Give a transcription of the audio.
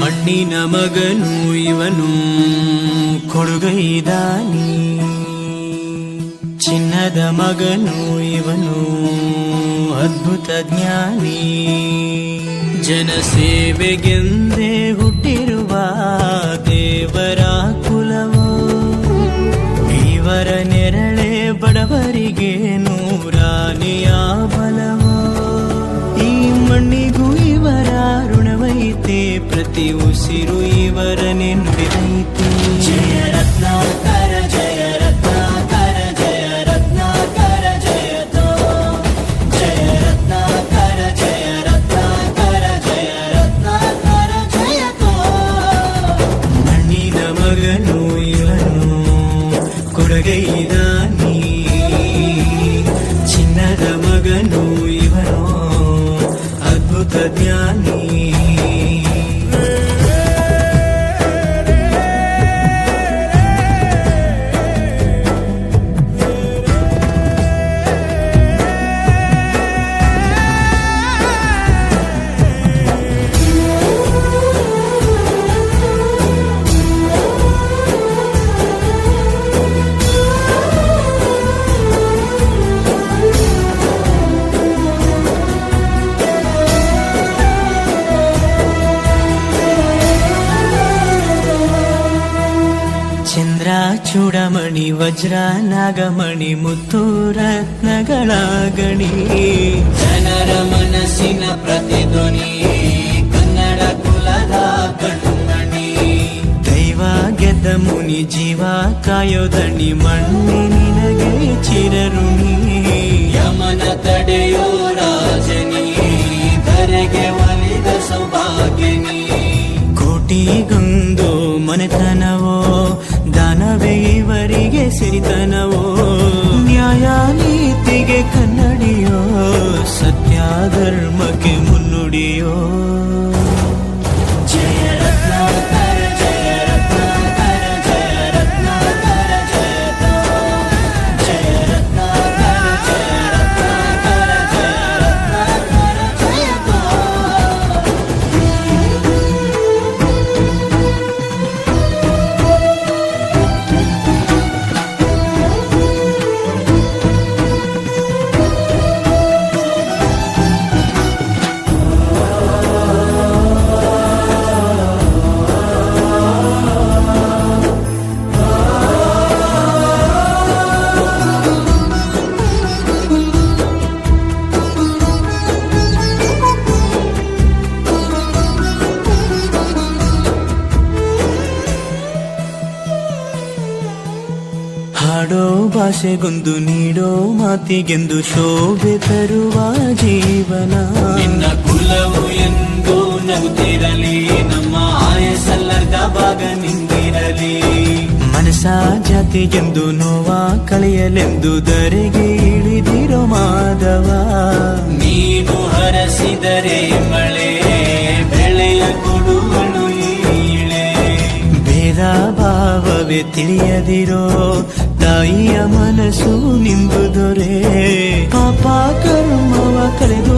ಮಣ್ಣಿನ ಮಗನು ಇವನು ಕೊಡುಗೈದಾನಿ, ಚಿನ್ನದ ಮಗನು ಇವನು ಅದ್ಭುತ ಜ್ಞಾನಿ. ಜನಸೇವೆಗೆಂದೇ ಹುಟ್ಟಿರುವ ದೇವರ ಕುಲವೋ, ಇವರ ನೆರಳೆ ಬಡವರಿಗೆ ನೂರಾನೆಯ ಬಲವೋ. ಈ ಮಣ್ಣಿಗೂ ಇವರ ಋಣವೈತೆ, ಪ್ರತಿ ಉಸಿರು ಇವರನೆ ನುಡಿದೈತೆ. ಜಯ ರತ್ನಾಕರ ಜಯ ರತ್ನಾಕರ ಜಯ ರತ್ನಾಕರ ಜಯತೋ, ಜಯ ರತ್ನಾಕರ ಜಯ ರತ್ನಾಕರ ಜಯ ರತ್ನಾಕರ ಜಯತೋ. ಮಣ್ಣಿನ ಮಗನು ಇವನು ಕೊಡುಗೈದಾನಿ, ಚಿನ್ನದ ಮಗನು ಇವನು ಅದ್ಭುತ ಜ್ಞಾನಿ. ಚಂದ್ರ ಚೂಡಮಣಿ ವಜ್ರ ನಾಗಮಣಿ ಮುತ್ತು ರತ್ನಗಳ ಗಣಿ, ಜನರ ಮನಸ್ಸಿನ ಪ್ರತಿಧ್ವನಿ ಕನ್ನಡ ಕುಲದ ಕಣ್ಣುಮಣಿ. ದೈವ ಗೆದ್ದ ಮುನಿ ಜೀವ ಕಾಯೋದಣಿ, ಮಣ್ಣಿ ನಿನಗೆ ಚಿರಋಣಿ. ಯಮನ ತಡೆಯೋ ರಾಜನಿ, ಧರೆಗೆ ಒಲಿದ ಸೌಭಾಗ್ಯನಿ. ಕೋಟಿಗೊಂದು ಮನೆತನವೋ, ದಾನವೇ ಇವರಿಗೆ ಸಿರಿತನವೋ. ನ್ಯಾಯ ನೀತಿಗೆ ಕನ್ನಡಿಯೋ, ಸತ್ಯ ಧರ್ಮಕ್ಕೆ ಮುನ್ನುಡಿಯೋ. ಜಯ ರತ್ನಾಕರ ಜಯ ರತ್ನಾಕರ ಜಯ ರತ್ನಾಕರ ಜಯತೋ, ಜಯ ರತ್ನಾಕರ ಜಯ ರತ್ನಾಕರ ಜಯ ರತ್ನಾಕರ ಜಯತೋ. ಹಾಡೋ ಭಾಷೆಗೊಂದು ನೀಡೋ ಮಾತಿಗೆಂದು ಶೋಭೆ ತರುವ ಜೀವನ. ನಿನ್ನ ಕುಲವು ಎಂದು ನಗುತ್ತಿರಲಿ, ನಮ್ಮ ಆಯಸ್ಸಲ್ಲರ್ಧ ಭಾಗ ನಿಂದಿರಲಿ. ಮನಸ ಜಾತಿಗೆಂದು ನೋವ ಕಳೆಯಲೆಂದು ಧರೆಗೆ ಇಳಿದಿರೋ ಮಾಧವ. ನೀನು ಹರಸಿದರೆ ಮಳೆ ಬೆಳೆಯ ಕೊಡುವಳು ಈಳೆ. ಭೇದ ಭಾವವೇ ತಿಳಿಯದಿರೋ ತಾಯಿಯ ಮನಸ್ಸು ನಿಂದು ದೊರೆ. ಪಾಪ ಕರ್ಮವ ಕಳೆದು